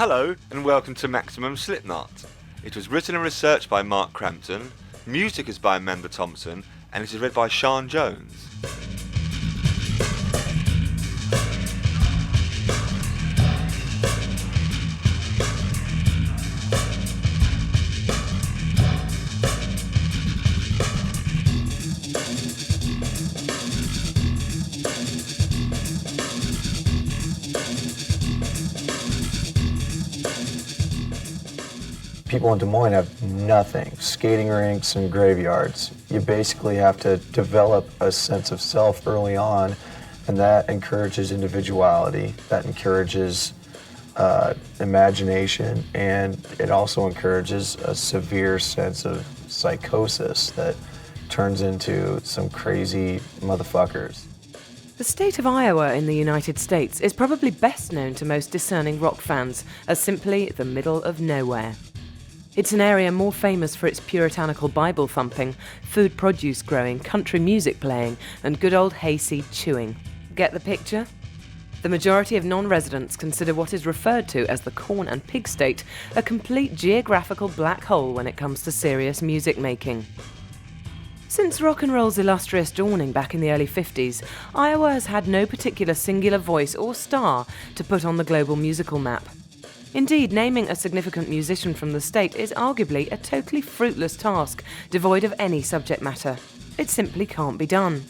Hello and welcome to Maximum Slipknot. It was written and researched by Mark Crampton, music is by Amanda Thompson, and it is read by Sean Jones. People in Des Moines have nothing, skating rinks and graveyards. You basically have to develop a sense of self early on, and that encourages individuality, that encourages imagination, and it also encourages a severe sense of psychosis that turns into some crazy motherfuckers. The state of Iowa in the United States is probably best known to most discerning rock fans as simply the middle of nowhere. It's an area more famous for its puritanical Bible thumping, food produce growing, country music playing, and good old hayseed chewing. Get the picture? The majority of non-residents consider what is referred to as the corn and pig state a complete geographical black hole when it comes to serious music making. Since rock and roll's illustrious dawning back in the early 50s, Iowa has had no particular singular voice or star to put on the global musical map. Indeed, naming a significant musician from the state is arguably a totally fruitless task, devoid of any subject matter. It simply can't be done.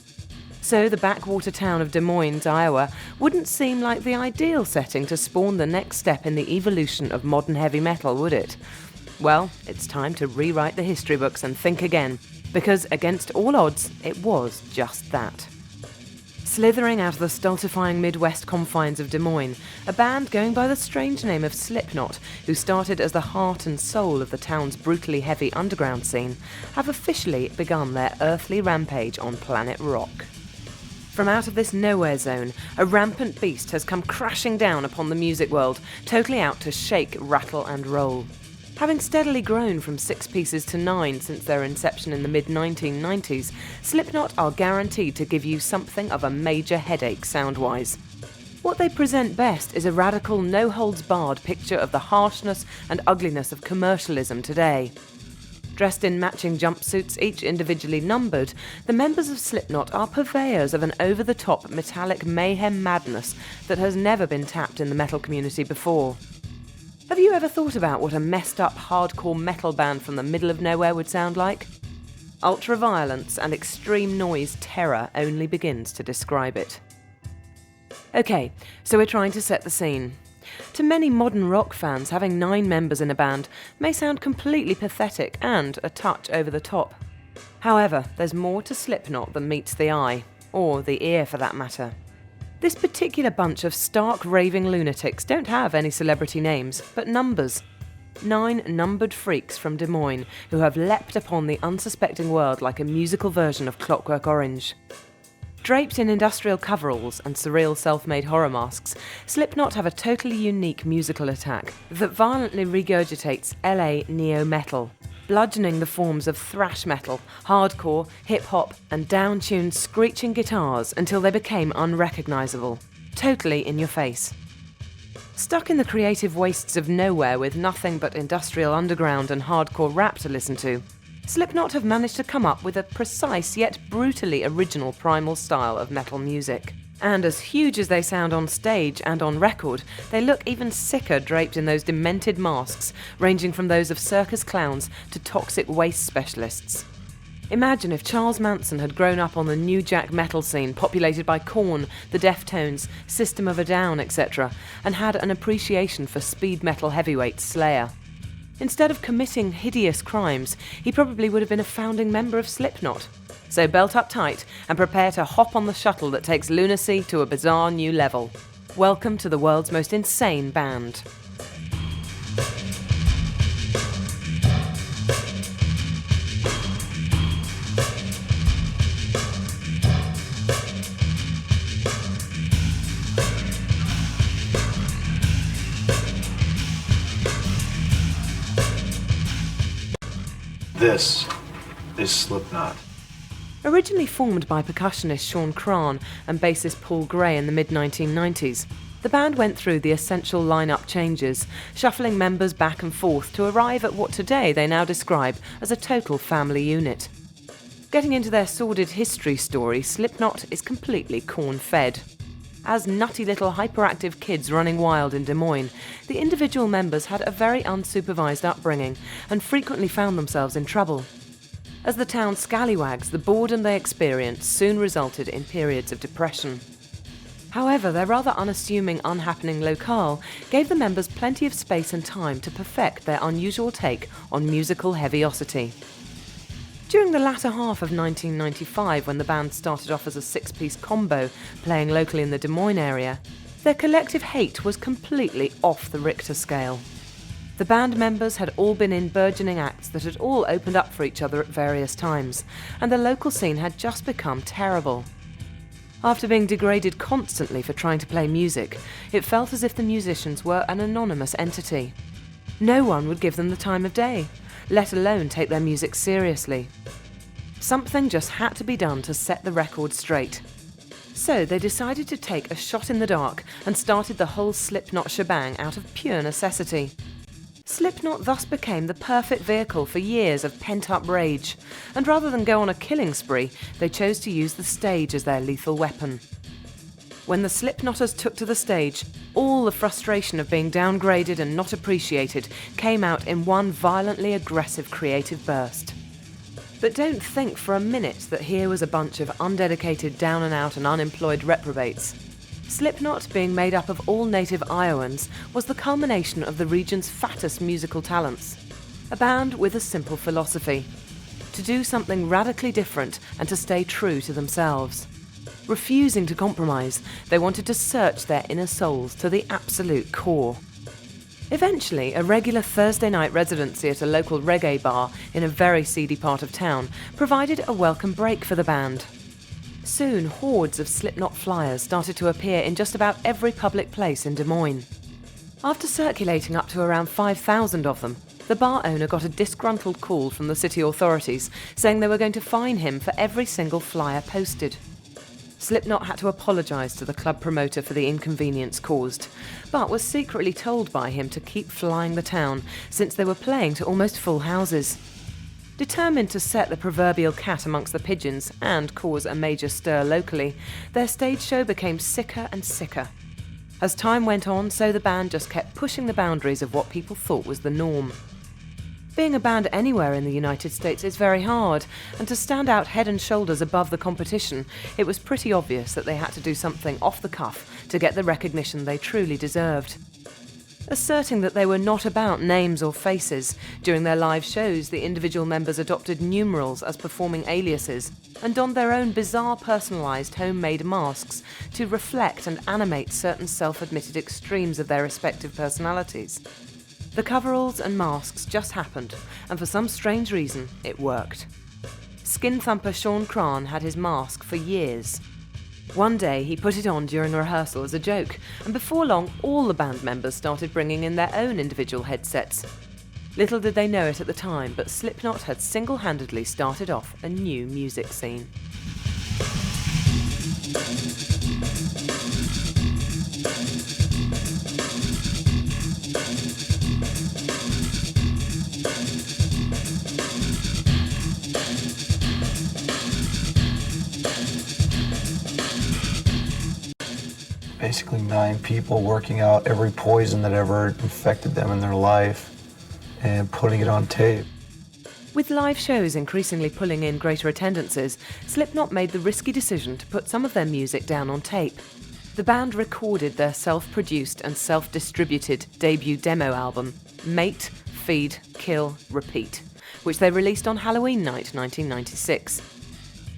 So the backwater town of Des Moines, Iowa, wouldn't seem like the ideal setting to spawn the next step in the evolution of modern heavy metal, would it? Well, it's time to rewrite the history books and think again, because against all odds, it was just that. Slithering out of the stultifying Midwest confines of Des Moines, a band going by the strange name of Slipknot, who started as the heart and soul of the town's brutally heavy underground scene, have officially begun their earthly rampage on planet rock. From out of this nowhere zone, a rampant beast has come crashing down upon the music world, totally out to shake, rattle and roll. Having steadily grown from 6 pieces to 9 since their inception in the mid-1990s, Slipknot are guaranteed to give you something of a major headache sound-wise. What they present best is a radical, no-holds-barred picture of the harshness and ugliness of commercialism today. Dressed in matching jumpsuits, each individually numbered, the members of Slipknot are purveyors of an over-the-top metallic mayhem madness that has never been tapped in the metal community before. Have you ever thought about what a messed-up hardcore metal band from the middle of nowhere would sound like? Ultra-violence and extreme noise terror only begins to describe it. Okay, so we're trying to set the scene. To many modern rock fans, having 9 members in a band may sound completely pathetic and a touch over the top. However, there's more to Slipknot than meets the eye, or the ear for that matter. This particular bunch of stark raving lunatics don't have any celebrity names, but numbers. 9 numbered freaks from Des Moines who have leapt upon the unsuspecting world like a musical version of Clockwork Orange. Draped in industrial coveralls and surreal self-made horror masks, Slipknot have a totally unique musical attack that violently regurgitates LA neo-metal, bludgeoning the forms of thrash metal, hardcore, hip-hop and down-tuned screeching guitars until they became unrecognisable, totally in your face. Stuck in the creative wastes of nowhere with nothing but industrial underground and hardcore rap to listen to, Slipknot have managed to come up with a precise yet brutally original primal style of metal music. And as huge as they sound on stage and on record, they look even sicker draped in those demented masks, ranging from those of circus clowns to toxic waste specialists. Imagine if Charles Manson had grown up on the New Jack metal scene populated by Korn, the Deftones, System of a Down, etc., and had an appreciation for speed metal heavyweight Slayer. Instead of committing hideous crimes, he probably would have been a founding member of Slipknot. So belt up tight and prepare to hop on the shuttle that takes lunacy to a bizarre new level. Welcome to the world's most insane band. This is Slipknot. Originally formed by percussionist Sean Cran and bassist Paul Gray in the mid-1990s, The band went through the essential lineup changes, shuffling members back and forth to arrive at what today they now describe as a total family unit. Getting into their sordid history story, Slipknot is completely corn-fed. As nutty little hyperactive kids running wild in Des Moines, the individual members had a very unsupervised upbringing and frequently found themselves in trouble. As the town's scallywags, the boredom they experienced soon resulted in periods of depression. However, their rather unassuming, unhappening locale gave the members plenty of space and time to perfect their unusual take on musical heaviosity. During the latter half of 1995, when the band started off as a six-piece combo playing locally in the Des Moines area, their collective hate was completely off the Richter scale. The band members had all been in burgeoning acts that had all opened up for each other at various times, and the local scene had just become terrible. After being degraded constantly for trying to play music, it felt as if the musicians were an anonymous entity. No one would give them the time of day, let alone take their music seriously. Something just had to be done to set the record straight. So they decided to take a shot in the dark and started the whole Slipknot shebang out of pure necessity. Slipknot thus became the perfect vehicle for years of pent-up rage, and rather than go on a killing spree, they chose to use the stage as their lethal weapon. When the Slipknotters took to the stage, all the frustration of being downgraded and not appreciated came out in one violently aggressive creative burst. But don't think for a minute that here was a bunch of undedicated, down-and-out and unemployed reprobates. Slipknot, being made up of all native Iowans, was the culmination of the region's fattest musical talents. A band with a simple philosophy: to do something radically different and to stay true to themselves. Refusing to compromise, they wanted to search their inner souls to the absolute core. Eventually, a regular Thursday night residency at a local reggae bar in a very seedy part of town provided a welcome break for the band. Soon, hordes of Slipknot flyers started to appear in just about every public place in Des Moines. After circulating up to around 5,000 of them, the bar owner got a disgruntled call from the city authorities saying they were going to fine him for every single flyer posted. Slipknot had to apologise to the club promoter for the inconvenience caused, but was secretly told by him to keep flying the town since they were playing to almost full houses. Determined to set the proverbial cat amongst the pigeons and cause a major stir locally, their stage show became sicker and sicker. As time went on, so the band just kept pushing the boundaries of what people thought was the norm. Being a band anywhere in the United States is very hard, and to stand out head and shoulders above the competition, it was pretty obvious that they had to do something off the cuff to get the recognition they truly deserved. Asserting that they were not about names or faces, during their live shows the individual members adopted numerals as performing aliases and donned their own bizarre personalised homemade masks to reflect and animate certain self-admitted extremes of their respective personalities. The coveralls and masks just happened, and for some strange reason, it worked. Skin thumper Sean Cran had his mask for years. One day he put it on during rehearsal as a joke, and before long all the band members started bringing in their own individual headsets. Little did they know it at the time, but Slipknot had single-handedly started off a new music scene. Basically 9 people working out every poison that ever infected them in their life and putting it on tape. With live shows increasingly pulling in greater attendances, Slipknot made the risky decision to put some of their music down on tape. The band recorded their self-produced and self-distributed debut demo album, Mate, Feed, Kill, Repeat, which they released on Halloween night 1996.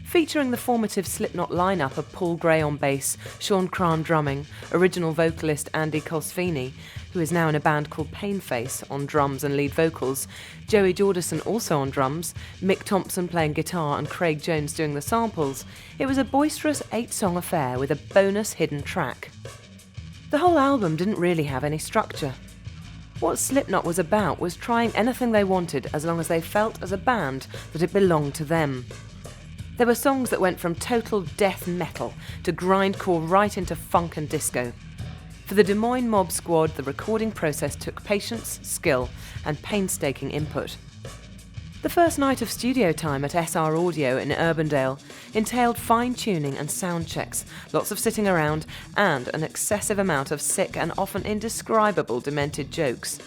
Featuring the formative Slipknot lineup of Paul Gray on bass, Sean Cran drumming, original vocalist Andy Colsfini, who is now in a band called Painface, on drums and lead vocals, Joey Jordison also on drums, Mick Thompson playing guitar and Craig Jones doing the samples, it was a boisterous 8-song affair with a bonus hidden track. The whole album didn't really have any structure. What Slipknot was about was trying anything they wanted as long as they felt as a band that it belonged to them. There were songs that went from total death metal to grindcore right into funk and disco. For For the Des Moines Mob Squad, the recording process took patience, skill, and painstaking input. The first night of studio time at SR Audio in Urbandale entailed fine-tuning and sound checks, lots of sitting around, and an excessive amount of sick and often indescribable demented jokes.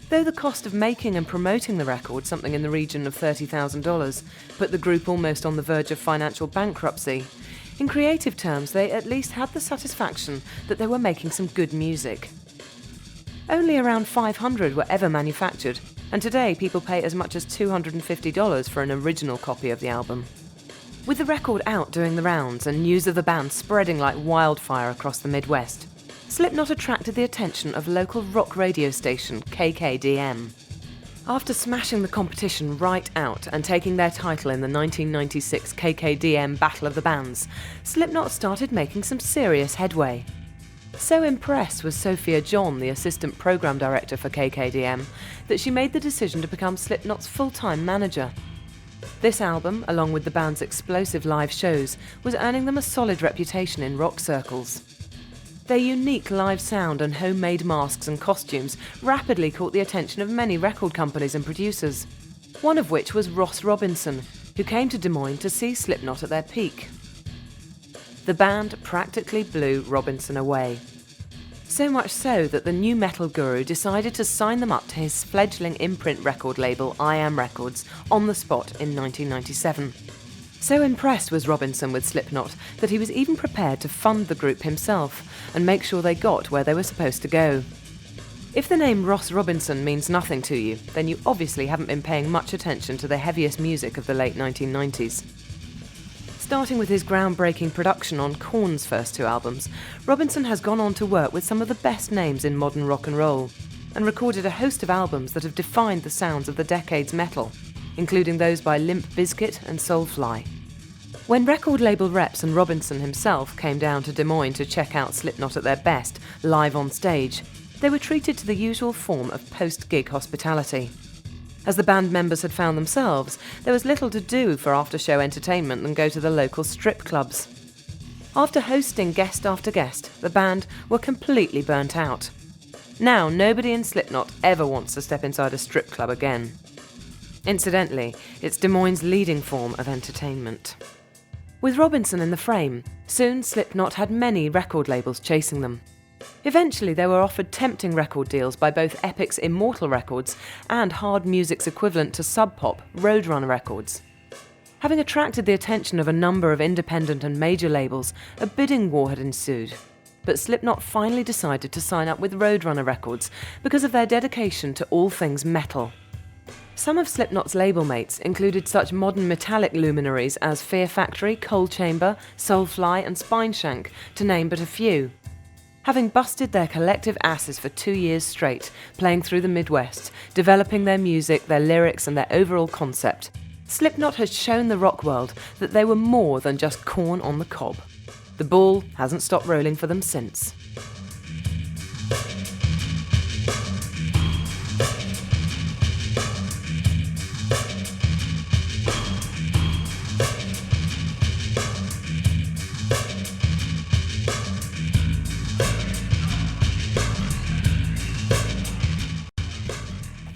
Though the cost of making and promoting the record, something in the region of $30,000, put the group almost on the verge of financial bankruptcy, in creative terms they at least had the satisfaction that they were making some good music. Only around 500 were ever manufactured, and today people pay as much as $250 for an original copy of the album. With the record out doing the rounds and news of the band spreading like wildfire across the Midwest, Slipknot attracted the attention of local rock radio station KKDM. After smashing the competition right out and taking their title in the 1996 KKDM Battle of the Bands, Slipknot started making some serious headway. So impressed was Sophia John, the assistant program director for KKDM, that she made the decision to become Slipknot's full-time manager. This album, along with the band's explosive live shows, was earning them a solid reputation in rock circles. Their unique live sound and homemade masks and costumes rapidly caught the attention of many record companies and producers, one of which was Ross Robinson, who came to Des Moines to see Slipknot at their peak. The band practically blew Robinson away. So much so that the new metal guru decided to sign them up to his fledgling imprint record label I Am Records on the spot in 1997. So impressed was Robinson with Slipknot that he was even prepared to fund the group himself and make sure they got where they were supposed to go. If the name Ross Robinson means nothing to you, then you obviously haven't been paying much attention to the heaviest music of the late 1990s. Starting with his groundbreaking production on Korn's first two albums, Robinson has gone on to work with some of the best names in modern rock and roll, and recorded a host of albums that have defined the sounds of the decade's metal, including those by Limp Bizkit and Soulfly. When record label reps and Robinson himself came down to Des Moines to check out Slipknot at their best, live on stage, they were treated to the usual form of post-gig hospitality. As the band members had found themselves, there was little to do for after-show entertainment than go to the local strip clubs. After hosting guest after guest, the band were completely burnt out. Now, nobody in Slipknot ever wants to step inside a strip club again. Incidentally, it's Des Moines' leading form of entertainment. With Robinson in the frame, soon Slipknot had many record labels chasing them. Eventually they were offered tempting record deals by both Epic's Immortal Records and hard music's equivalent to Sub Pop, Roadrunner Records. Having attracted the attention of a number of independent and major labels, a bidding war had ensued. But Slipknot finally decided to sign up with Roadrunner Records because of their dedication to all things metal. Some of Slipknot's label mates included such modern metallic luminaries as Fear Factory, Coal Chamber, Soulfly and Spineshank, to name but a few. Having busted their collective asses for 2 years straight, playing through the Midwest, developing their music, their lyrics and their overall concept, Slipknot has shown the rock world that they were more than just corn on the cob. The ball hasn't stopped rolling for them since.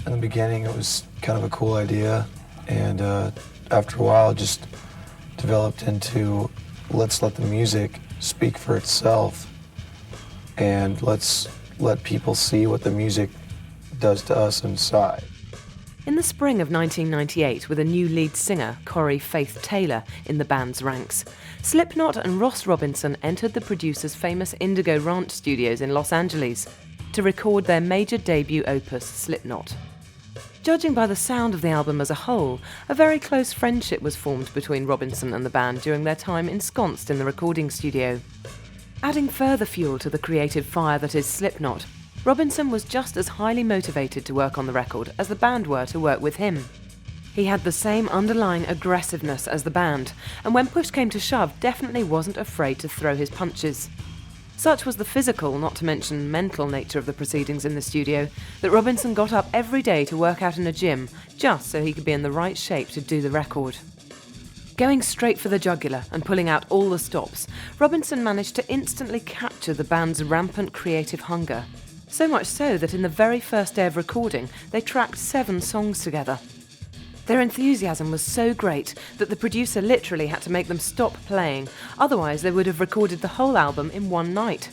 In the beginning, it was kind of a cool idea, and after a while, it just developed into let's let the music speak for itself, and let's let people see what the music does to us inside. In the spring of 1998, with a new lead singer, Corey Faith Taylor, in the band's ranks, Slipknot and Ross Robinson entered the producer's famous Indigo Ranch studios in Los Angeles to record their major debut opus, Slipknot. Judging by the sound of the album as a whole, a very close friendship was formed between Robinson and the band during their time ensconced in the recording studio. Adding further fuel to the creative fire that is Slipknot, Robinson was just as highly motivated to work on the record as the band were to work with him. He had the same underlying aggressiveness as the band, and when push came to shove, definitely wasn't afraid to throw his punches. Such was the physical, not to mention mental nature of the proceedings in the studio, that Robinson got up every day to work out in a gym, just so he could be in the right shape to do the record. Going straight for the jugular and pulling out all the stops, Robinson managed to instantly capture the band's rampant creative hunger. So much so that in the very first day of recording, they tracked 7 songs together. Their enthusiasm was so great that the producer literally had to make them stop playing, otherwise they would have recorded the whole album in one night.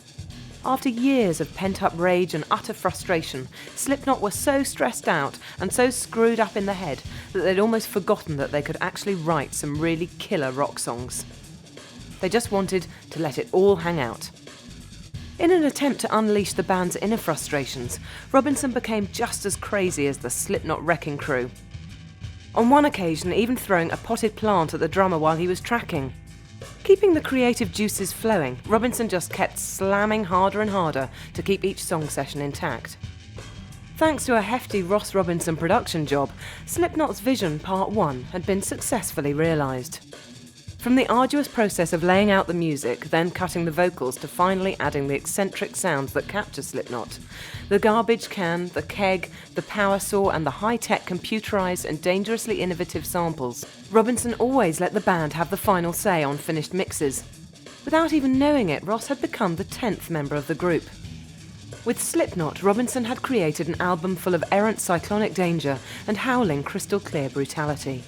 After years of pent-up rage and utter frustration, Slipknot were so stressed out and so screwed up in the head that they'd almost forgotten that they could actually write some really killer rock songs. They just wanted to let it all hang out. In an attempt to unleash the band's inner frustrations, Robinson became just as crazy as the Slipknot wrecking crew. On one occasion, even throwing a potted plant at the drummer while he was tracking. Keeping the creative juices flowing, Robinson just kept slamming harder and harder to keep each song session intact. Thanks to a hefty Ross Robinson production job, Slipknot's Vision Part 1 had been successfully realised. From the arduous process of laying out the music, then cutting the vocals, to finally adding the eccentric sounds that capture Slipknot, the garbage can, the keg, the power saw and the high-tech computerised and dangerously innovative samples, Robinson always let the band have the final say on finished mixes. Without even knowing it, Ross had become the 10th member of the group. With Slipknot, Robinson had created an album full of errant cyclonic danger and howling crystal-clear brutality.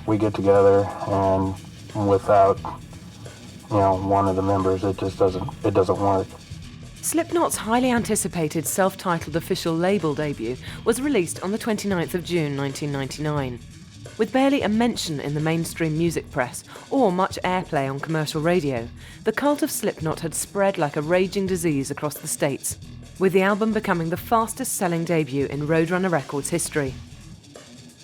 We get together, and without, one of the members, it doesn't work. Slipknot's highly anticipated self-titled official label debut was released on the 29th of June 1999. With barely a mention in the mainstream music press or much airplay on commercial radio, the cult of Slipknot had spread like a raging disease across the States, with the album becoming the fastest-selling debut in Roadrunner Records history.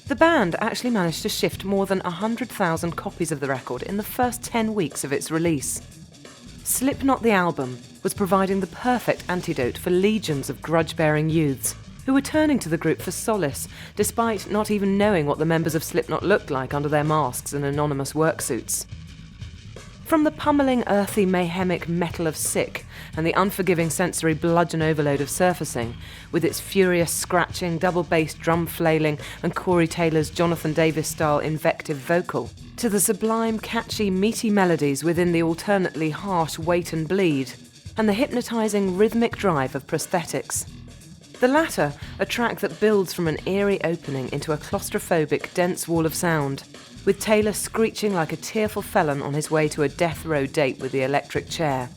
The band actually managed to shift more than 100,000 copies of the record in the first 10 weeks of its release. Slipknot the album was providing the perfect antidote for legions of grudge-bearing youths who were turning to the group for solace, despite not even knowing what the members of Slipknot looked like under their masks and anonymous work suits. From the pummeling, earthy, mayhemic metal of Sick and the unforgiving sensory bludgeon overload of Surfacing, with its furious scratching, double-bass drum flailing and Corey Taylor's Jonathan Davis-style invective vocal, to the sublime, catchy, meaty melodies within the alternately harsh Wait and Bleed, and the hypnotising rhythmic drive of Prosthetics. The latter, a track that builds from an eerie opening into a claustrophobic, dense wall of sound, with Taylor screeching like a tearful felon on his way to a death row date with the electric chair.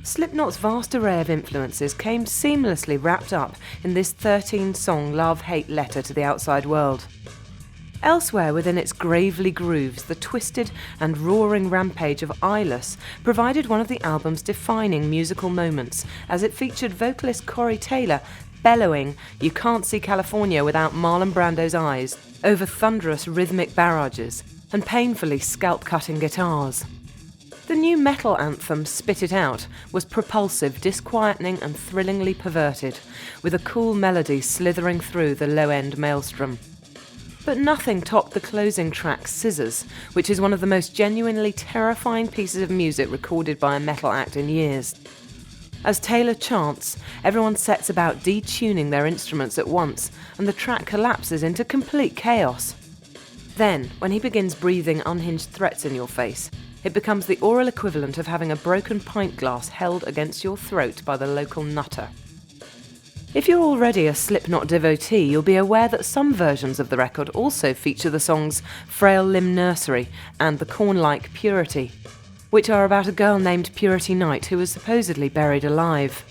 Slipknot's vast array of influences came seamlessly wrapped up in this 13-song love-hate letter to the outside world. Elsewhere within its gravely grooves, the twisted and roaring rampage of Eyeless provided one of the album's defining musical moments, as it featured vocalist Corey Taylor bellowing "You Can't See California Without Marlon Brando's Eyes" over thunderous rhythmic barrages and painfully scalp-cutting guitars. The new metal anthem Spit It Out was propulsive, disquietening and thrillingly perverted, with a cool melody slithering through the low-end maelstrom. But nothing topped the closing track Scissors, which is one of the most genuinely terrifying pieces of music recorded by a metal act in years. As Taylor chants, everyone sets about detuning their instruments at once, and the track collapses into complete chaos. Then, when he begins breathing unhinged threats in your face, it becomes the oral equivalent of having a broken pint glass held against your throat by the local nutter. If you're already a Slipknot devotee, you'll be aware that some versions of the record also feature the songs Frail Limb Nursery and The Corn-like Purity, which are about a girl named Purity Knight who was supposedly buried alive.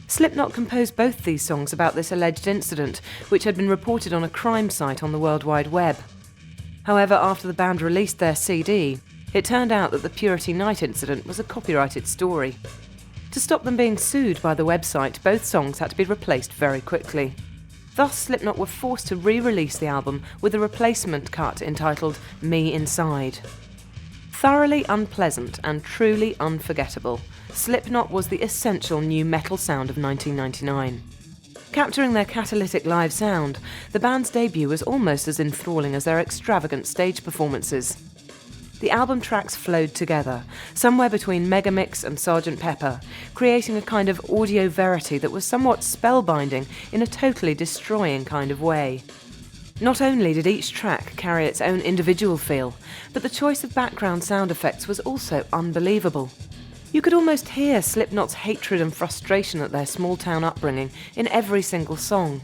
Slipknot composed both these songs about this alleged incident, which had been reported on a crime site on the World Wide Web. However, after the band released their CD, it turned out that the Purity Knight incident was a copyrighted story. To stop them being sued by the website, both songs had to be replaced very quickly. Thus, Slipknot were forced to re-release the album with a replacement cut entitled Me Inside. Thoroughly unpleasant and truly unforgettable, Slipknot was the essential new metal sound of 1999. Capturing their catalytic live sound, the band's debut was almost as enthralling as their extravagant stage performances. The album tracks flowed together, somewhere between Megamix and Sgt. Pepper, creating a kind of audio verity that was somewhat spellbinding in a totally destroying kind of way. Not only did each track carry its own individual feel, but the choice of background sound effects was also unbelievable. You could almost hear Slipknot's hatred and frustration at their small-town upbringing in every single song.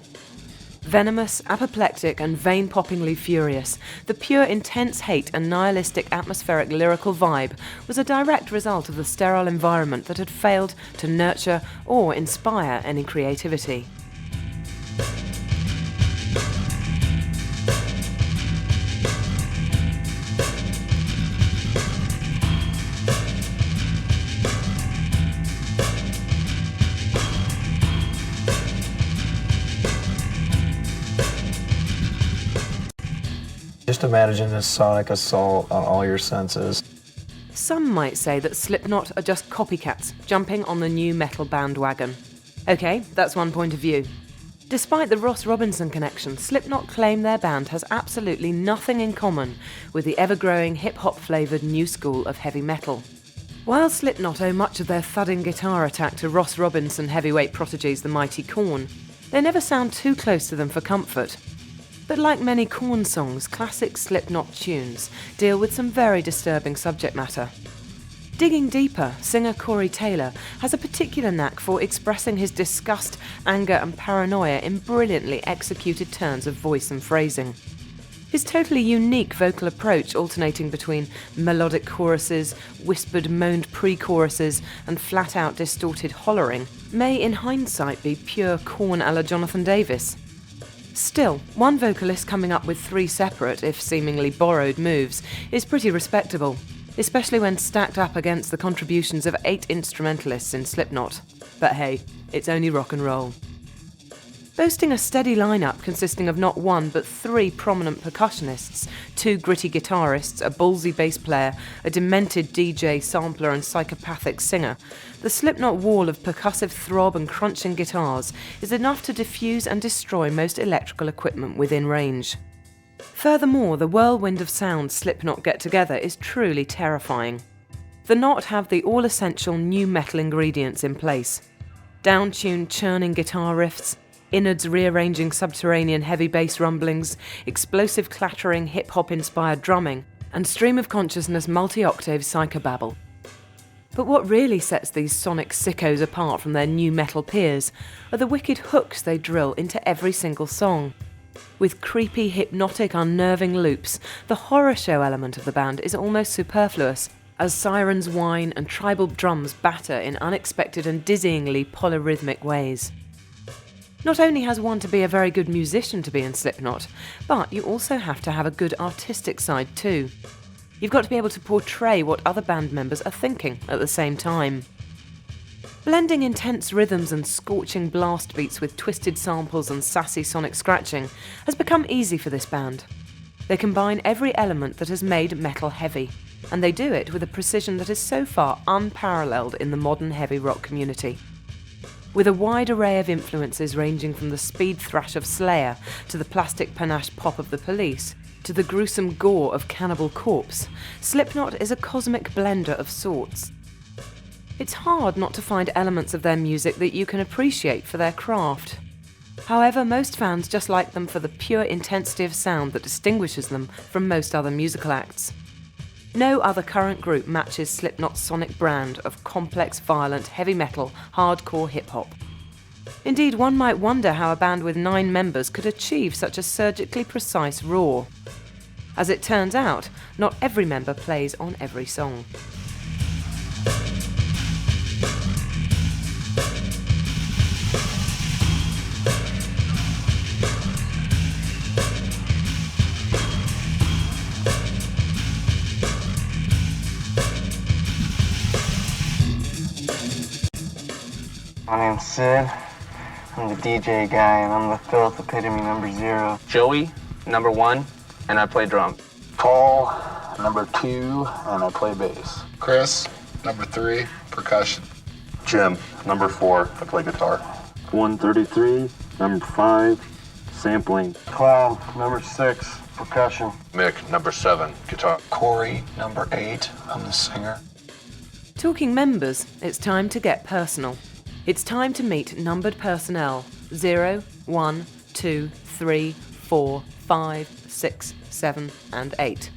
Venomous, apoplectic, and vein-poppingly furious, the pure intense hate and nihilistic atmospheric lyrical vibe was a direct result of the sterile environment that had failed to nurture or inspire any creativity. Just imagine a sonic assault on all your senses. Some might say that Slipknot are just copycats jumping on the new metal bandwagon. Okay, that's one point of view. Despite the Ross Robinson connection, Slipknot claim their band has absolutely nothing in common with the ever-growing hip-hop-flavoured new school of heavy metal. While Slipknot owe much of their thudding guitar attack to Ross Robinson heavyweight prodigies the mighty Korn, they never sound too close to them for comfort. But like many Korn songs, classic Slipknot tunes deal with some very disturbing subject matter. Digging deeper, singer Corey Taylor has a particular knack for expressing his disgust, anger and paranoia in brilliantly executed turns of voice and phrasing. His totally unique vocal approach, alternating between melodic choruses, whispered moaned pre-choruses and flat-out distorted hollering, may in hindsight be pure Korn a la Jonathan Davis. Still, one vocalist coming up with 3 separate, if seemingly borrowed, moves is pretty respectable, especially when stacked up against the contributions of 8 instrumentalists in Slipknot. But hey, it's only rock and roll. Boasting a steady lineup consisting of not 1 but 3 prominent percussionists, 2 gritty guitarists, a ballsy bass player, a demented DJ, sampler and psychopathic singer, the Slipknot wall of percussive throb and crunching guitars is enough to diffuse and destroy most electrical equipment within range. Furthermore, the whirlwind of sounds Slipknot get together is truly terrifying. The Knot have the all-essential new metal ingredients in place. Down-tuned churning guitar riffs, innards rearranging subterranean heavy bass rumblings, explosive clattering hip-hop inspired drumming, and stream of consciousness multi-octave psychobabble. But what really sets these sonic sickos apart from their new metal peers are the wicked hooks they drill into every single song. With creepy, hypnotic, unnerving loops, the horror show element of the band is almost superfluous, as sirens whine and tribal drums batter in unexpected and dizzyingly polyrhythmic ways. Not only has one to be a very good musician to be in Slipknot, but you also have to have a good artistic side too. You've got to be able to portray what other band members are thinking at the same time. Blending intense rhythms and scorching blast beats with twisted samples and sassy sonic scratching has become easy for this band. They combine every element that has made metal heavy, and they do it with a precision that is so far unparalleled in the modern heavy rock community. With a wide array of influences ranging from the speed thrash of Slayer to the plastic panache pop of the Police, to the gruesome gore of Cannibal Corpse, Slipknot is a cosmic blender of sorts. It's hard not to find elements of their music that you can appreciate for their craft. However, most fans just like them for the pure intensity of sound that distinguishes them from most other musical acts. No other current group matches Slipknot's sonic brand of complex, violent, heavy metal, hardcore hip-hop. Indeed, one might wonder how a band with 9 members could achieve such a surgically precise roar. As it turns out, not every member plays on every song. My name's Sid. I'm the DJ guy, and I'm the filth epitome number 0. Joey, number 1, and I play drums. Paul, number 2, and I play bass. Chris, number 3, percussion. Jim, number 4, I play guitar. 133, Number 5, sampling. Clown, number 6, percussion. Mick, number 7, guitar. Corey, number 8, I'm the singer. Talking members, it's time to get personal. It's time to meet numbered personnel 0, 1, 2, 3, 4, 5, 6, 7, and 8.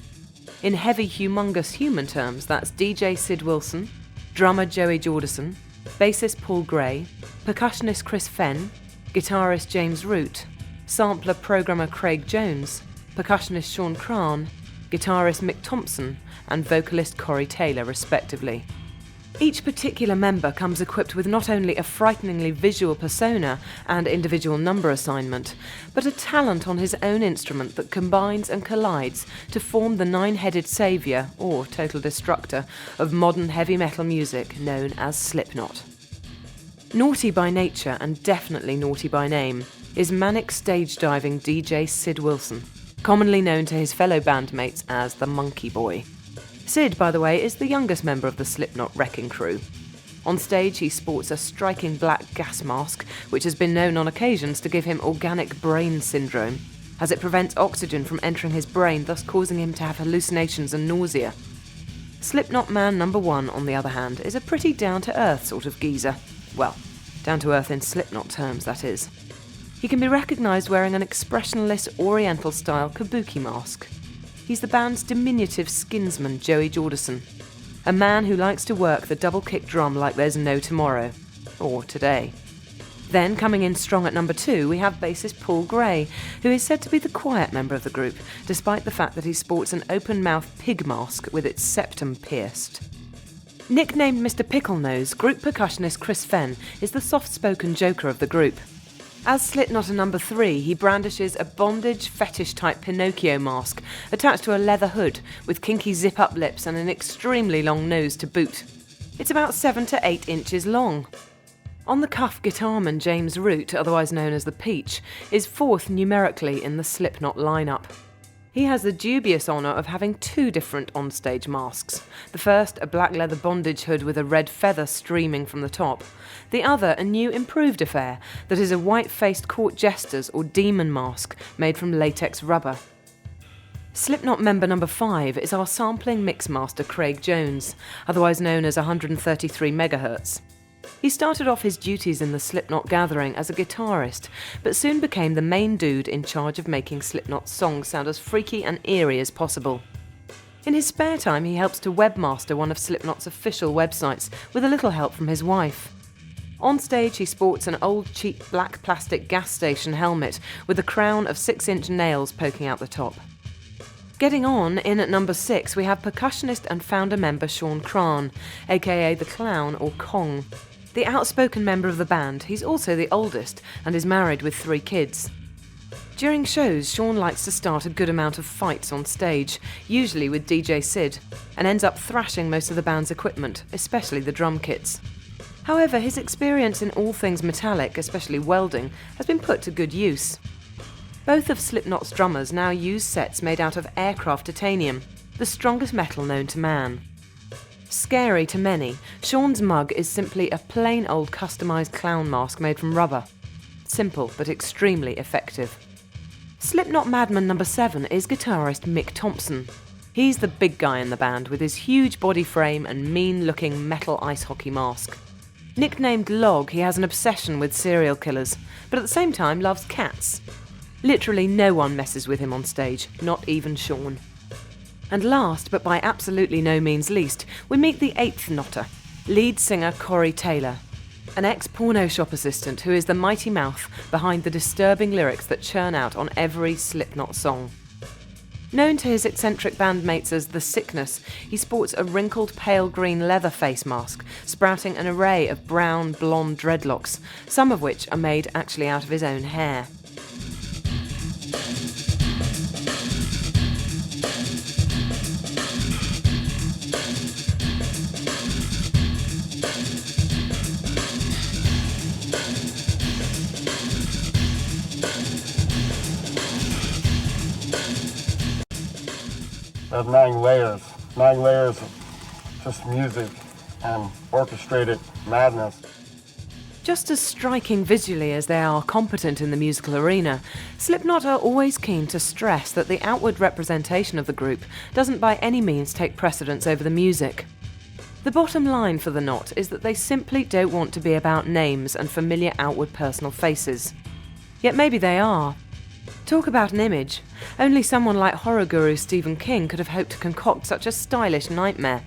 In heavy, humongous human terms, that's DJ Sid Wilson, drummer Joey Jordison, bassist Paul Gray, percussionist Chris Fenn, guitarist James Root, sampler programmer Craig Jones, percussionist Sean Cran, guitarist Mick Thompson, and vocalist Corey Taylor, respectively. Each particular member comes equipped with not only a frighteningly visual persona and individual number assignment, but a talent on his own instrument that combines and collides to form the nine-headed saviour, or total destructor, of modern heavy metal music known as Slipknot. Naughty by nature and definitely naughty by name is manic stage diving DJ Sid Wilson, commonly known to his fellow bandmates as the Monkey Boy. Sid, by the way, is the youngest member of the Slipknot wrecking crew. On stage, he sports a striking black gas mask, which has been known on occasions to give him organic brain syndrome, as it prevents oxygen from entering his brain, thus causing him to have hallucinations and nausea. Slipknot man number 1, on the other hand, is a pretty down-to-earth sort of geezer. Well, down-to-earth in Slipknot terms, that is. He can be recognised wearing an expressionless Oriental-style kabuki mask. He's the band's diminutive skinsman, Joey Jordison, a man who likes to work the double-kick drum like there's no tomorrow, or today. Then, coming in strong at number 2, we have bassist Paul Gray, who is said to be the quiet member of the group, despite the fact that he sports an open-mouth pig mask with its septum pierced. Nicknamed Mr. Picklenose, group percussionist Chris Fenn is the soft-spoken joker of the group. As Slipknot at number 3, he brandishes a bondage fetish-type Pinocchio mask attached to a leather hood with kinky zip-up lips and an extremely long nose to boot. It's about 7 to 8 inches long. On-the-cuff guitarman James Root, otherwise known as the Peach, is 4th numerically in the Slipknot lineup. He has the dubious honour of having 2 different onstage masks. The first, a black leather bondage hood with a red feather streaming from the top. The other, a new improved affair that is a white-faced court jester's or demon mask made from latex rubber. Slipknot member number 5 is our sampling mixmaster Craig Jones, otherwise known as 133 MHz. He started off his duties in the Slipknot gathering as a guitarist, but soon became the main dude in charge of making Slipknot's songs sound as freaky and eerie as possible. In his spare time, he helps to webmaster one of Slipknot's official websites with a little help from his wife. On stage, he sports an old cheap black plastic gas station helmet with a crown of 6-inch nails poking out the top. Getting on, in at number 6, we have percussionist and founder member Sean Cran, aka the Clown or Kong. The outspoken member of the band, he's also the oldest and is married with 3 kids. During shows, Sean likes to start a good amount of fights on stage, usually with DJ Sid, and ends up thrashing most of the band's equipment, especially the drum kits. However, his experience in all things metallic, especially welding, has been put to good use. Both of Slipknot's drummers now use sets made out of aircraft titanium, the strongest metal known to man. Scary to many, Sean's mug is simply a plain old customised clown mask made from rubber. Simple but extremely effective. Slipknot Madman number 7 is guitarist Mick Thompson. He's the big guy in the band with his huge body frame and mean-looking metal ice hockey mask. Nicknamed Log, he has an obsession with serial killers, but at the same time loves cats. Literally no one messes with him on stage, not even Sean. And last, but by absolutely no means least, we meet the 8th Knotter, lead singer Corey Taylor, an ex-porno shop assistant who is the mighty mouth behind the disturbing lyrics that churn out on every Slipknot song. Known to his eccentric bandmates as The Sickness, he sports a wrinkled pale green leather face mask, sprouting an array of brown blonde dreadlocks, some of which are made actually out of his own hair. There's 9 layers of just music and orchestrated madness. Just as striking visually as they are competent in the musical arena, Slipknot are always keen to stress that the outward representation of the group doesn't by any means take precedence over the music. The bottom line for the Knot is that they simply don't want to be about names and familiar outward personal faces. Yet maybe they are. Talk about an image. Only someone like horror guru Stephen King could have hoped to concoct such a stylish nightmare.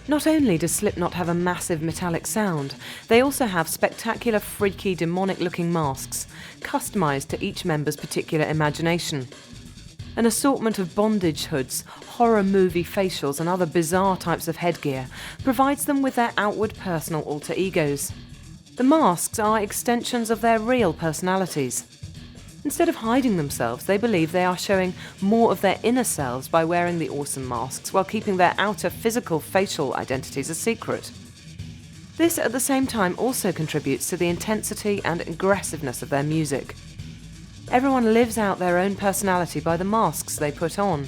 Not only does Slipknot have a massive metallic sound, they also have spectacular, freaky, demonic-looking masks, customised to each member's particular imagination. An assortment of bondage hoods, horror movie facials and other bizarre types of headgear provides them with their outward personal alter egos. The masks are extensions of their real personalities. Instead of hiding themselves, they believe they are showing more of their inner selves by wearing the awesome masks while keeping their outer physical facial identities a secret. This at the same time also contributes to the intensity and aggressiveness of their music. Everyone lives out their own personality by the masks they put on.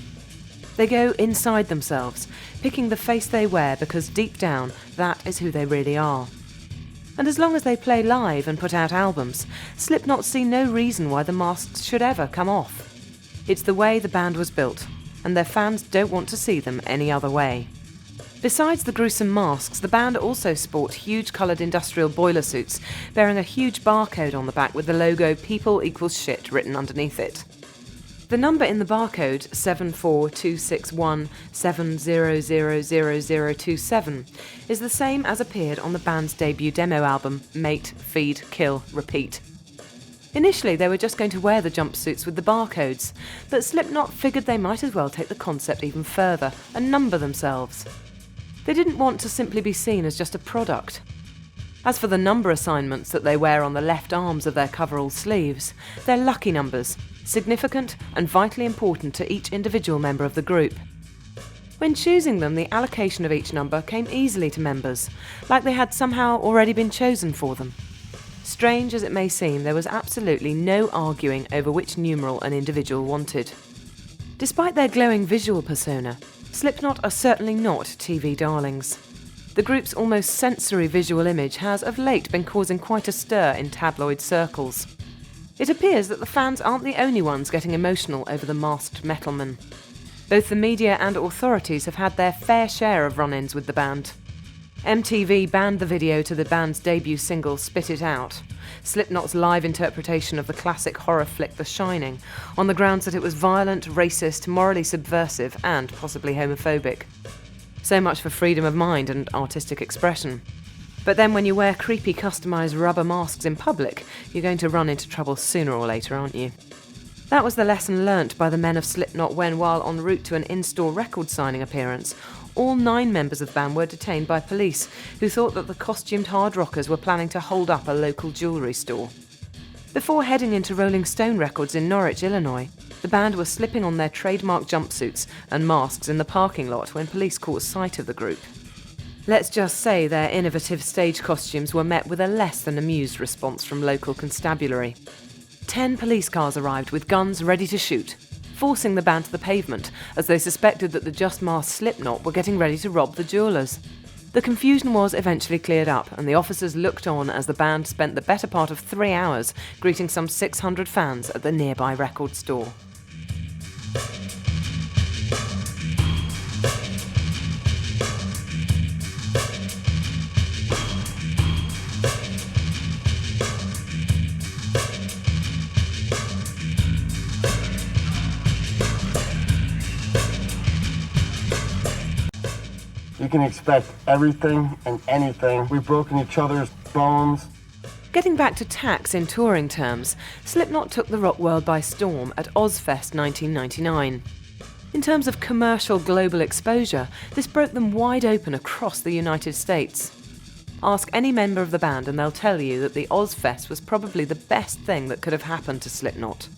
They go inside themselves, picking the face they wear because deep down that is who they really are. And as long as they play live and put out albums, Slipknot see no reason why the masks should ever come off. It's the way the band was built, and their fans don't want to see them any other way. Besides the gruesome masks, the band also sport huge coloured industrial boiler suits, bearing a huge barcode on the back with the logo "People equals shit" written underneath it. The number in the barcode, 7426170000027, is the same as appeared on the band's debut demo album, Mate, Feed, Kill, Repeat. Initially, they were just going to wear the jumpsuits with the barcodes, but Slipknot figured they might as well take the concept even further and number themselves. They didn't want to simply be seen as just a product. As for the number assignments that they wear on the left arms of their coverall sleeves, they're lucky numbers, significant and vitally important to each individual member of the group. When choosing them, the allocation of each number came easily to members, like they had somehow already been chosen for them. Strange as it may seem, there was absolutely no arguing over which numeral an individual wanted. Despite their glowing visual persona, Slipknot are certainly not TV darlings. The group's almost sensory visual image has of late been causing quite a stir in tabloid circles. It appears that the fans aren't the only ones getting emotional over the masked metalman. Both the media and authorities have had their fair share of run-ins with the band. MTV banned the video to the band's debut single Spit It Out, Slipknot's live interpretation of the classic horror flick The Shining, on the grounds that it was violent, racist, morally subversive and possibly homophobic. So much for freedom of mind and artistic expression. But then when you wear creepy customised rubber masks in public, you're going to run into trouble sooner or later, aren't you? That was the lesson learnt by the men of Slipknot when, while en route to an in-store record signing appearance, all 9 members of the band were detained by police, who thought that the costumed hard rockers were planning to hold up a local jewellery store. Before heading into Rolling Stone Records in Norwich, Illinois, the band was slipping on their trademark jumpsuits and masks in the parking lot when police caught sight of the group. Let's just say their innovative stage costumes were met with a less than amused response from local constabulary. 10 police cars arrived with guns ready to shoot, forcing the band to the pavement as they suspected that the just-masked Slipknot were getting ready to rob the jewellers. The confusion was eventually cleared up, and the officers looked on as the band spent the better part of 3 hours greeting some 600 fans at the nearby record store. You can expect everything and anything. We've broken each other's bones. Getting back to tax in touring terms, Slipknot took the rock world by storm at Ozfest 1999. In terms of commercial global exposure, this broke them wide open across the United States. Ask any member of the band and they'll tell you that the Ozfest was probably the best thing that could have happened to Slipknot.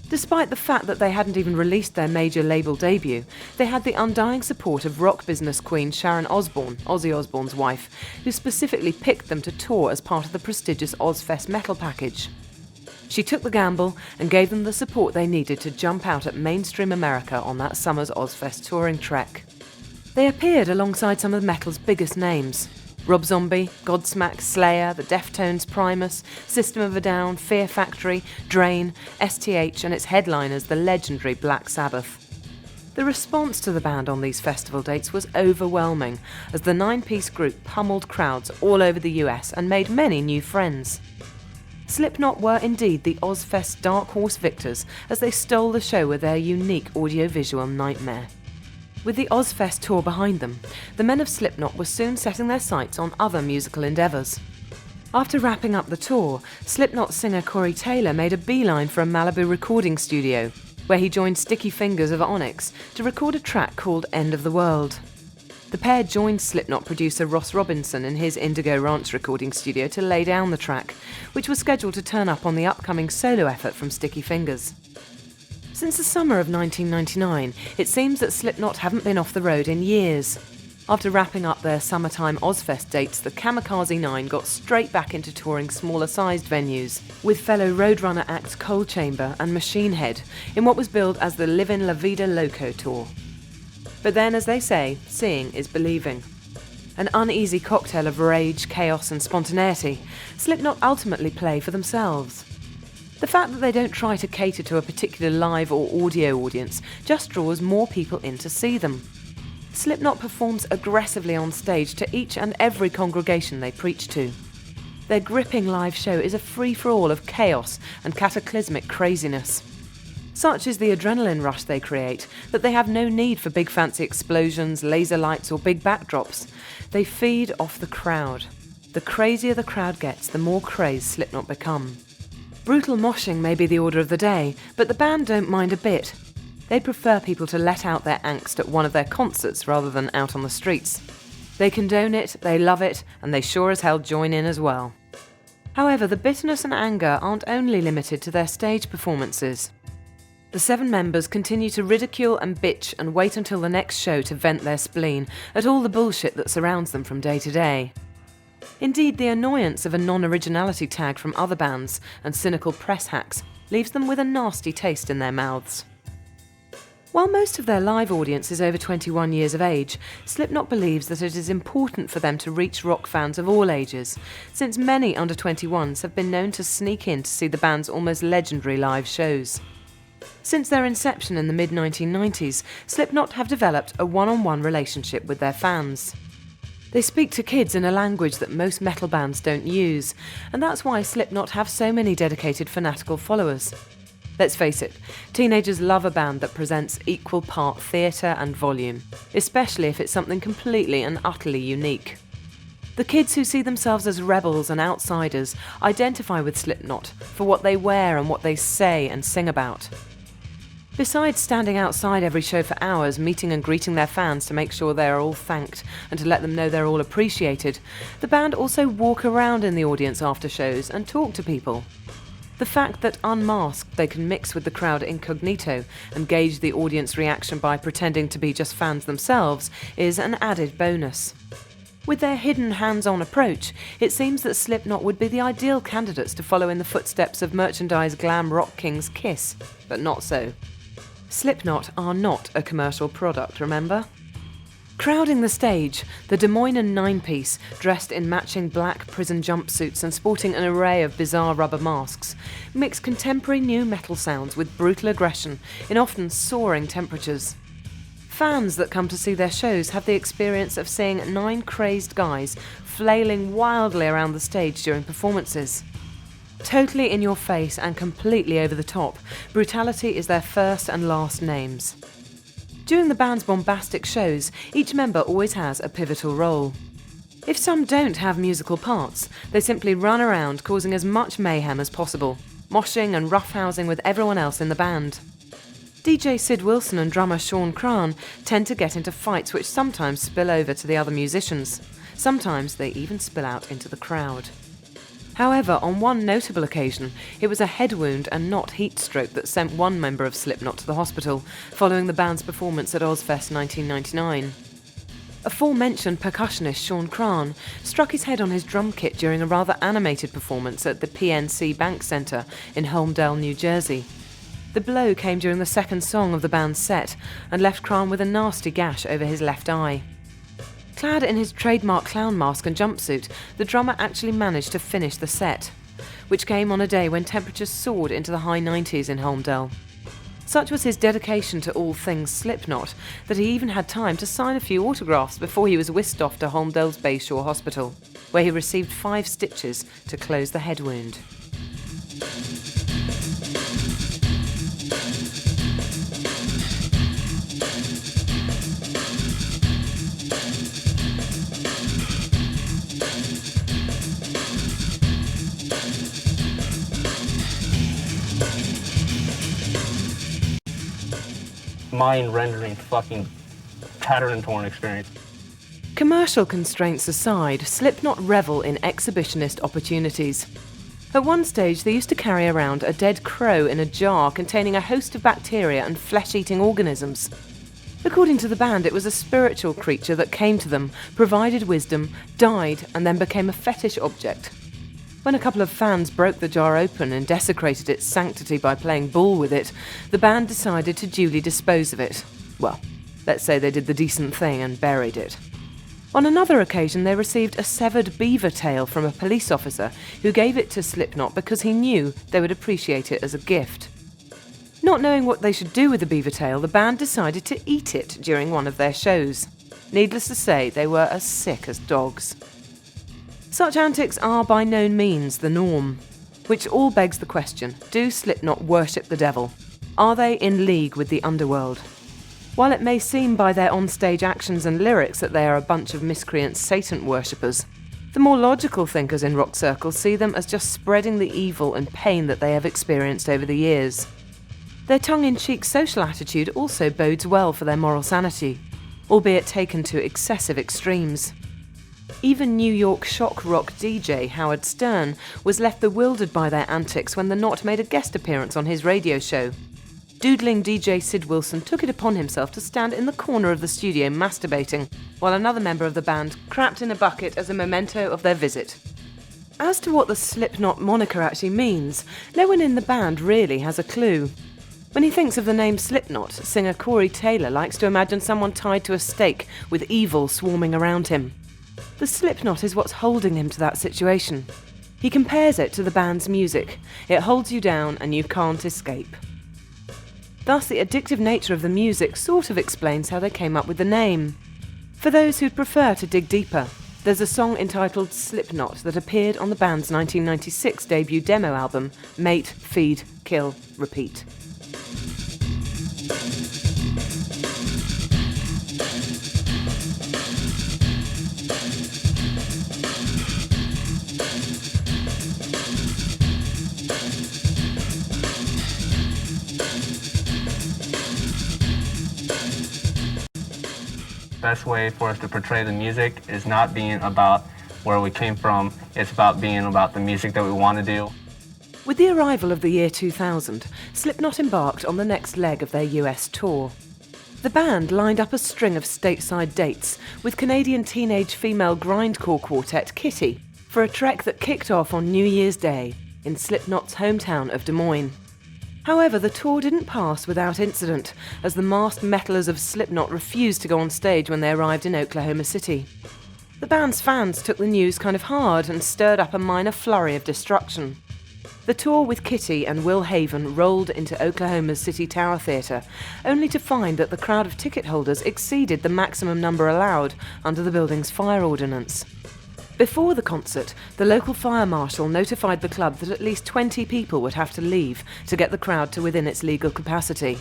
Despite the fact that they hadn't even released their major label debut, they had the undying support of rock business queen Sharon Osbourne, Ozzy Osbourne's wife, who specifically picked them to tour as part of the prestigious Ozfest metal package. She took the gamble and gave them the support they needed to jump out at mainstream America on that summer's Ozfest touring trek. They appeared alongside some of metal's biggest names: Rob Zombie, Godsmack, Slayer, the Deftones, Primus, System of a Down, Fear Factory, Drain, STH and its headliners, the legendary Black Sabbath. The response to the band on these festival dates was overwhelming, as the 9-piece group pummeled crowds all over the US and made many new friends. Slipknot were indeed the Ozfest Dark Horse victors, as they stole the show with their unique audiovisual nightmare. With the Ozfest tour behind them, the men of Slipknot were soon setting their sights on other musical endeavours. After wrapping up the tour, Slipknot singer Corey Taylor made a beeline for a Malibu recording studio, where he joined Sticky Fingers of Onyx to record a track called End of the World. The pair joined Slipknot producer Ross Robinson in his Indigo Ranch recording studio to lay down the track, which was scheduled to turn up on the upcoming solo effort from Sticky Fingers. Since the summer of 1999, it seems that Slipknot haven't been off the road in years. After wrapping up their summertime Ozfest dates, the Kamikaze 9 got straight back into touring smaller-sized venues, with fellow Roadrunner acts Cold Chamber and Machine Head in what was billed as the Livin' La Vida Loco tour. But then, as they say, seeing is believing. An uneasy cocktail of rage, chaos and spontaneity, Slipknot ultimately play for themselves. The fact that they don't try to cater to a particular live or audio audience just draws more people in to see them. Slipknot performs aggressively on stage to each and every congregation they preach to. Their gripping live show is a free-for-all of chaos and cataclysmic craziness. Such is the adrenaline rush they create that they have no need for big fancy explosions, laser lights or big backdrops. They feed off the crowd. The crazier the crowd gets, the more crazed Slipknot become. Brutal moshing may be the order of the day, but the band don't mind a bit. They prefer people to let out their angst at one of their concerts rather than out on the streets. They condone it, they love it, and they sure as hell join in as well. However, the bitterness and anger aren't only limited to their stage performances. The 7 members continue to ridicule and bitch and wait until the next show to vent their spleen at all the bullshit that surrounds them from day to day. Indeed, the annoyance of a non-originality tag from other bands and cynical press hacks leaves them with a nasty taste in their mouths. While most of their live audience is over 21 years of age, Slipknot believes that it is important for them to reach rock fans of all ages, since many under 21s have been known to sneak in to see the band's almost legendary live shows. Since their inception in the mid-1990s, Slipknot have developed a one-on-one relationship with their fans. They speak to kids in a language that most metal bands don't use, and that's why Slipknot have so many dedicated fanatical followers. Let's face it, teenagers love a band that presents equal part theatre and volume, especially if it's something completely and utterly unique. The kids who see themselves as rebels and outsiders identify with Slipknot for what they wear and what they say and sing about. Besides standing outside every show for hours, meeting and greeting their fans to make sure they are all thanked and to let them know they're all appreciated, the band also walk around in the audience after shows and talk to people. The fact that unmasked they can mix with the crowd incognito and gauge the audience reaction by pretending to be just fans themselves is an added bonus. With their hidden hands-on approach, it seems that Slipknot would be the ideal candidates to follow in the footsteps of merchandise glam rock kings Kiss, but not so. Slipknot are not a commercial product, remember? Crowding the stage, the Des Moines 9-piece, dressed in matching black prison jumpsuits and sporting an array of bizarre rubber masks, mix contemporary new metal sounds with brutal aggression in often soaring temperatures. Fans that come to see their shows have the experience of seeing 9 crazed guys flailing wildly around the stage during performances. Totally in your face and completely over the top, brutality is their first and last names. During the band's bombastic shows, each member always has a pivotal role. If some don't have musical parts, they simply run around causing as much mayhem as possible, moshing and roughhousing with everyone else in the band. DJ Sid Wilson and drummer Sean Cran tend to get into fights which sometimes spill over to the other musicians. Sometimes they even spill out into the crowd. However, on one notable occasion, it was a head wound and not heat stroke that sent one member of Slipknot to the hospital following the band's performance at Ozfest 1999. Aforementioned percussionist Sean Cran struck his head on his drum kit during a rather animated performance at the PNC Bank Center in Holmdel, New Jersey. The blow came during the second song of the band's set and left Cran with a nasty gash over his left eye. Clad in his trademark clown mask and jumpsuit, the drummer actually managed to finish the set, which came on a day when temperatures soared into the high 90s in Holmdel. Such was his dedication to all things Slipknot that he even had time to sign a few autographs before he was whisked off to Holmdel's Bayshore Hospital, where he received 5 stitches to close the head wound. Mind-rendering fucking tattered and torn experience. Commercial constraints aside, Slipknot revel in exhibitionist opportunities. At one stage, they used to carry around a dead crow in a jar containing a host of bacteria and flesh-eating organisms. According to the band, it was a spiritual creature that came to them, provided wisdom, died, and then became a fetish object. When a couple of fans broke the jar open and desecrated its sanctity by playing ball with it, the band decided to duly dispose of it. Well, let's say they did the decent thing and buried it. On another occasion, they received a severed beaver tail from a police officer who gave it to Slipknot because he knew they would appreciate it as a gift. Not knowing what they should do with the beaver tail, the band decided to eat it during one of their shows. Needless to say, they were as sick as dogs. Such antics are by no means the norm, which all begs the question, do Slipknot worship the devil? Are they in league with the underworld? While it may seem by their onstage actions and lyrics that they are a bunch of miscreant Satan worshippers, the more logical thinkers in rock circles see them as just spreading the evil and pain that they have experienced over the years. Their tongue-in-cheek social attitude also bodes well for their moral sanity, albeit taken to excessive extremes. Even New York shock rock DJ Howard Stern was left bewildered by their antics when the Knot made a guest appearance on his radio show. Doodling DJ Sid Wilson took it upon himself to stand in the corner of the studio masturbating, while another member of the band crapped in a bucket as a memento of their visit. As to what the Slipknot moniker actually means, no one in the band really has a clue. When he thinks of the name Slipknot, singer Corey Taylor likes to imagine someone tied to a stake with evil swarming around him. The Slipknot is what's holding him to that situation. He compares it to the band's music. It holds you down and you can't escape. Thus, the addictive nature of the music sort of explains how they came up with the name. For those who'd prefer to dig deeper, there's a song entitled Slipknot that appeared on the band's 1996 debut demo album, Mate, Feed, Kill, Repeat. Best way for us to portray the music is not being about where we came from, it's about being about the music that we want to do. With the arrival of the year 2000, Slipknot embarked on the next leg of their US tour. The band lined up a string of stateside dates with Canadian teenage female grindcore quartet Kitty for a trek that kicked off on New Year's Day in Slipknot's hometown of Des Moines. However, the tour didn't pass without incident, as the masked metalers of Slipknot refused to go on stage when they arrived in Oklahoma City. The band's fans took the news kind of hard and stirred up a minor flurry of destruction. The tour with Kitty and Will Haven rolled into Oklahoma's City Tower Theatre, only to find that the crowd of ticket holders exceeded the maximum number allowed under the building's fire ordinance. Before the concert, the local fire marshal notified the club that at least 20 people would have to leave to get the crowd to within its legal capacity.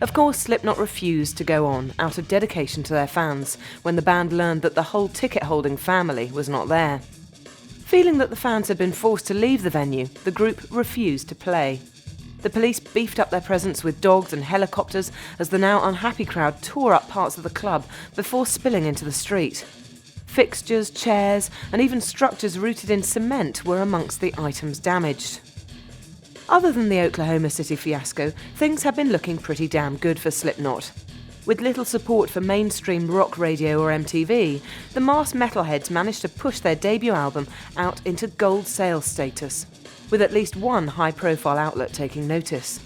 Of course, Slipknot refused to go on out of dedication to their fans when the band learned that the whole ticket-holding family was not there. Feeling that the fans had been forced to leave the venue, the group refused to play. The police beefed up their presence with dogs and helicopters as the now unhappy crowd tore up parts of the club before spilling into the street. Fixtures, chairs, and even structures rooted in cement were amongst the items damaged. Other than the Oklahoma City fiasco, things have been looking pretty damn good for Slipknot. With little support for mainstream rock radio or MTV, the masked metalheads managed to push their debut album out into gold sales status, with at least one high-profile outlet taking notice.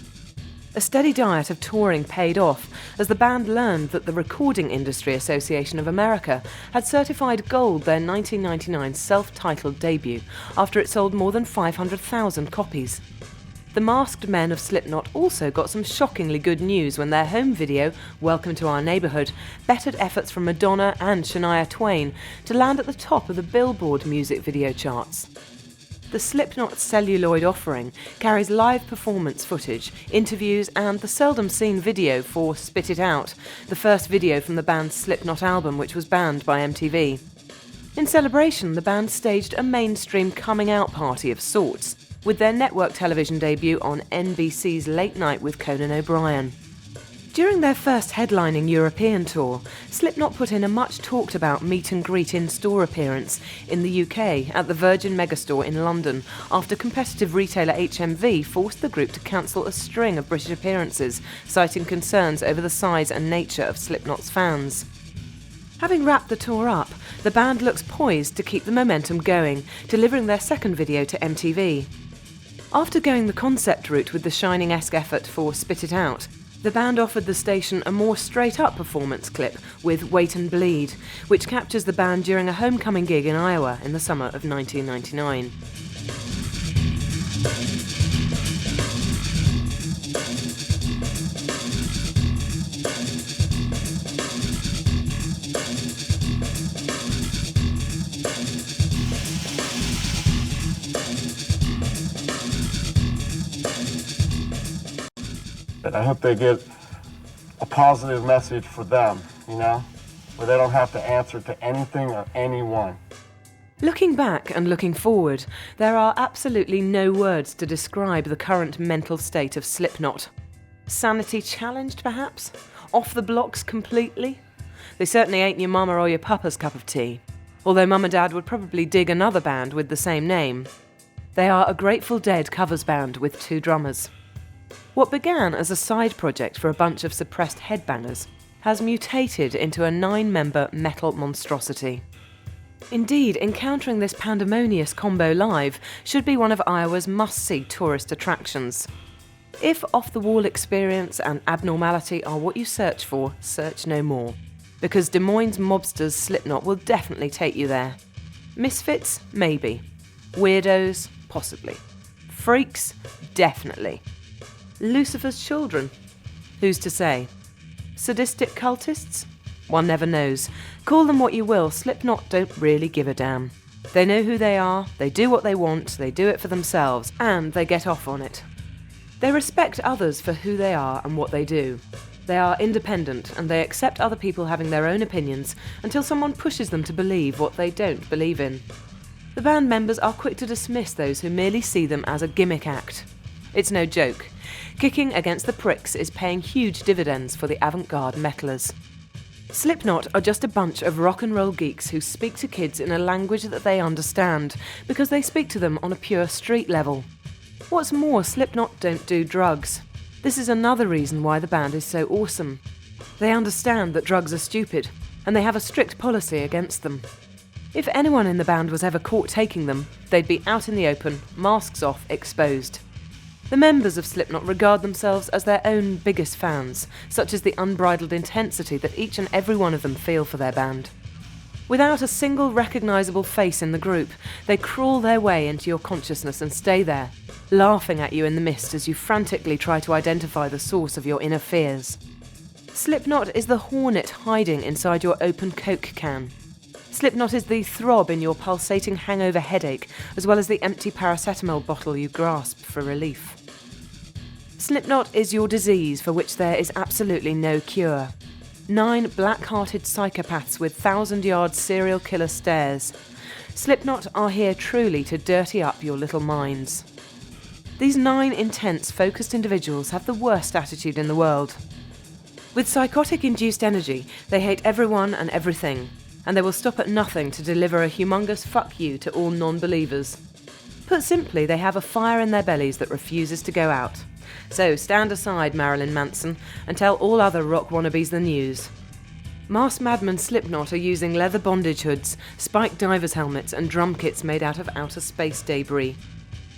A steady diet of touring paid off as the band learned that the Recording Industry Association of America had certified gold their 1999 self-titled debut after it sold more than 500,000 copies. The masked men of Slipknot also got some shockingly good news when their home video, Welcome to Our Neighborhood, bettered efforts from Madonna and Shania Twain to land at the top of the Billboard music video charts. The Slipknot celluloid offering carries live performance footage, interviews, and the seldom-seen video for Spit It Out, the first video from the band's Slipknot album which was banned by MTV. In celebration, the band staged a mainstream coming-out party of sorts, with their network television debut on NBC's Late Night with Conan O'Brien. During their first headlining European tour, Slipknot put in a much-talked-about meet-and-greet in-store appearance in the UK at the Virgin Megastore in London after competitive retailer HMV forced the group to cancel a string of British appearances, citing concerns over the size and nature of Slipknot's fans. Having wrapped the tour up, the band looks poised to keep the momentum going, delivering their second video to MTV. After going the concept route with the Shining-esque effort for Spit It Out, the band offered the station a more straight-up performance clip with Wait and Bleed, which captures the band during a homecoming gig in Iowa in the summer of 1999. I hope they get a positive message for them, where they don't have to answer to anything or anyone. Looking back and looking forward, there are absolutely no words to describe the current mental state of Slipknot. Sanity challenged, perhaps? Off the blocks completely? They certainly ain't your mama or your papa's cup of tea, although mum and dad would probably dig another band with the same name. They are a Grateful Dead covers band with 2 drummers. What began as a side project for a bunch of suppressed headbangers has mutated into a 9-member metal monstrosity. Indeed, encountering this pandemonious combo live should be one of Iowa's must-see tourist attractions. If off-the-wall experience and abnormality are what you search for, search no more, because Des Moines' mobsters Slipknot will definitely take you there. Misfits? Maybe. Weirdos? Possibly. Freaks? Definitely. Lucifer's children? Who's to say? Sadistic cultists? One never knows. Call them what you will, Slipknot don't really give a damn. They know who they are, they do what they want, they do it for themselves, and they get off on it. They respect others for who they are and what they do. They are independent, and they accept other people having their own opinions until someone pushes them to believe what they don't believe in. The band members are quick to dismiss those who merely see them as a gimmick act. It's no joke. Kicking against the pricks is paying huge dividends for the avant-garde metalers. Slipknot are just a bunch of rock and roll geeks who speak to kids in a language that they understand, because they speak to them on a pure street level. What's more, Slipknot don't do drugs. This is another reason why the band is so awesome. They understand that drugs are stupid, and they have a strict policy against them. If anyone in the band was ever caught taking them, they'd be out in the open, masks off, exposed. The members of Slipknot regard themselves as their own biggest fans, such as the unbridled intensity that each and every one of them feel for their band. Without a single recognisable face in the group, they crawl their way into your consciousness and stay there, laughing at you in the mist as you frantically try to identify the source of your inner fears. Slipknot is the hornet hiding inside your open Coke can. Slipknot is the throb in your pulsating hangover headache, as well as the empty paracetamol bottle you grasp for relief. Slipknot is your disease for which there is absolutely no cure. 9 black-hearted psychopaths with 1,000-yard serial killer stares. Slipknot are here truly to dirty up your little minds. These 9 intense, focused individuals have the worst attitude in the world. With psychotic-induced energy, they hate everyone and everything, and they will stop at nothing to deliver a humongous fuck you to all non-believers. Put simply, they have a fire in their bellies that refuses to go out. So stand aside, Marilyn Manson, and tell all other rock wannabes the news. Masked madmen Slipknot are using leather bondage hoods, spiked divers' helmets, and drum kits made out of outer space debris.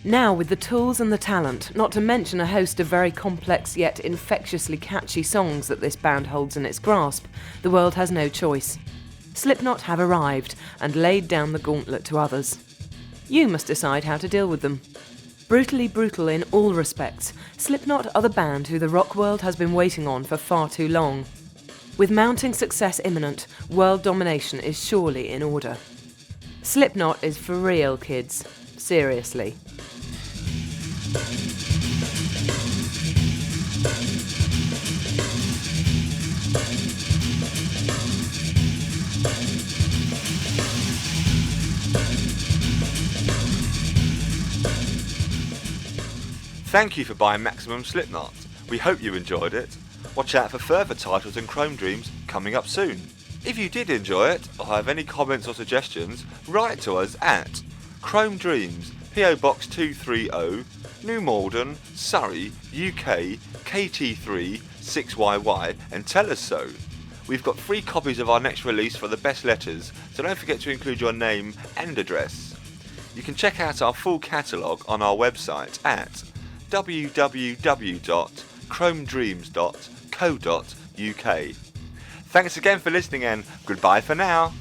Now, with the tools and the talent, not to mention a host of very complex yet infectiously catchy songs that this band holds in its grasp, the world has no choice. Slipknot have arrived and laid down the gauntlet to others. You must decide how to deal with them. Brutally brutal in all respects, Slipknot are the band who the rock world has been waiting on for far too long. With mounting success imminent, world domination is surely in order. Slipknot is for real, kids. Seriously. Thank you for buying Maximum Slipknot. We hope you enjoyed it. Watch out for further titles and Chrome Dreams coming up soon. If you did enjoy it or have any comments or suggestions, write to us at Chrome Dreams, PO Box 230, New Malden, Surrey, UK, KT3 6YY, and tell us so. We've got free copies of our next release for the best letters, so don't forget to include your name and address. You can check out our full catalogue on our website at www.chromedreams.co.uk. Thanks again for listening and goodbye for now.